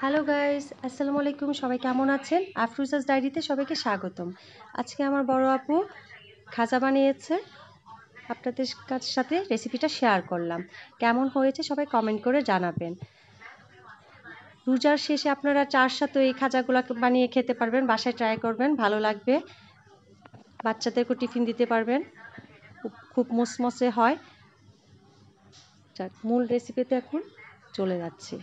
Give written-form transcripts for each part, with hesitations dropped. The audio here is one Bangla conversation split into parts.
হ্যালো গাইস, আসসালামু আলাইকুম। সবাই কেমন আছেন? আফরোজাস ডায়েরিতে সবাইকে স্বাগতম। আজকে আমার বড় আপু খাজা বানিয়েছে, আপনাদের সাথে রেসিপিটা শেয়ার করলাম। কেমন হয়েছে সবাই কমেন্ট করে জানাবেন। রোজার শেষে আপনারা চার সাথে এই খাজাগুলো বানিয়ে খেতে পারবেন, বাসায় ট্রাই করবেন, ভালো লাগবে। বাচ্চাদেরকেও টিফিন দিতে পারবেন, খুব মুসমুসে হয়। মূল রেসিপিতে এখন চলে যাচ্ছি।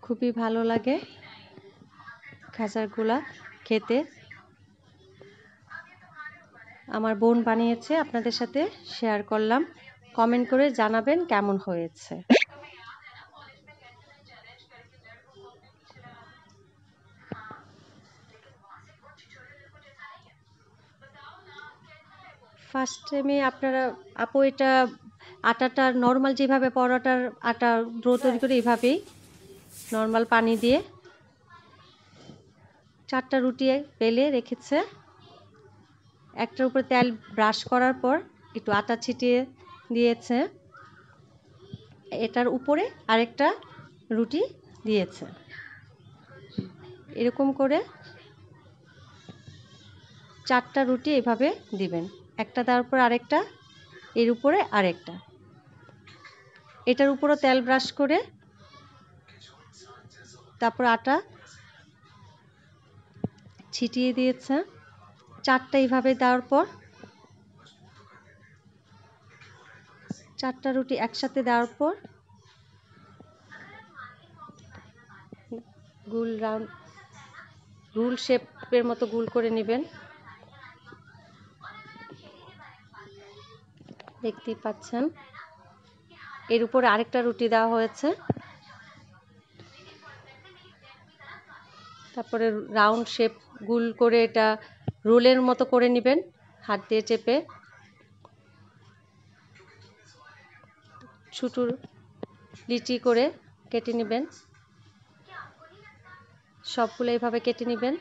খুবই ভালো লাগে খাজারগুলা খেতে। আমার বোন বানিয়েছে, আপনাদের সাথে শেয়ার করলাম। কমেন্ট করে জানাবেন কেমন হয়েছে। ফার্স্ট টাইমে আপনারা আপু এটা আটাটা নর্মাল যেভাবে পরোটার আটা ডো তৈরি করে এইভাবেই নর্মাল পানি দিয়ে 4টা রুটি বেলে রেখেছে। একটার উপর তেল ব্রাশ করার পর একটু আটা ছিটিয়ে দিয়েছে, এটার উপরে আরেকটা রুটি দিয়েছে। এরকম করে 4টা রুটি এভাবে দিবেন, একটা দেওয়ার পর আরেকটা, এর উপরে আরেকটা, এটার উপরও তেল ব্রাশ করে তারপর আটা ছিটিয়ে দিয়েছে। 4টা এইভাবে দেওয়ার পর 4টা রুটি একসাথে দেওয়ার পর গোল রাউন্ড রুল শেপের মতো গোল করে নেবেন। দেখতেই পাচ্ছেন এর উপরে আরেকটা রুটি দেওয়া হয়েছে। তারপরে রাউন্ড শেপ গোল করে এটা রোলের মতো করে নেবেন, হাত দিয়ে চেপে। ছোট লিচি করে কেটে নেবেন, সবগুলো এইভাবে কেটে নেবেন।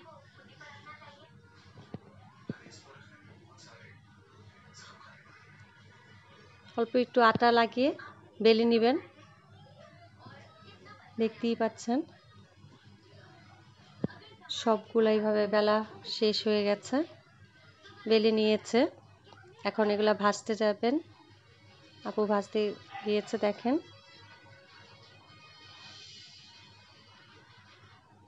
অল্প একটু আটা লাগিয়ে বেলে নেবেন। দেখতেই পাচ্ছেন সবগুলো এইভাবে বেলা শেষ হয়ে গেছে, বেলে নিয়েছে। এখন এগুলা ভাজতে যাবেন। আপু ভাজতে গিয়েছে, দেখেন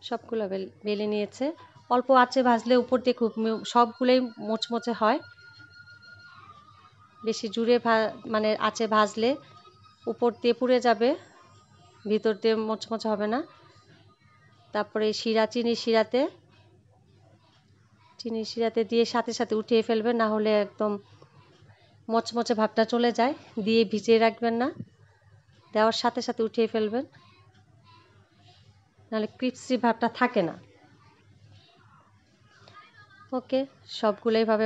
সবগুলো বেলে নিয়েছে। অল্প আঁচে ভাজলে উপর দিয়ে খুব সবগুলোই মোচমোচে হয়। বেশি জুড়ে মানে আঁচে ভাজলে উপর দিয়ে পুড়ে যাবে, ভিতর দিয়ে মোচমোচে হবে না। তারপরে চিনি শিরাতে দিয়ে সাথে সাথে উঠিয়ে ফেলবেন, না হলে একদম মচমচে ভাবটা চলে যায়। দিয়ে ভিজিয়ে রাখবেন না, দেওয়ার সাথে সাথে উঠিয়ে ফেলবেন, নাহলে ক্রিপসি ভাবটা থাকে না। ওকে, সবগুলো এইভাবে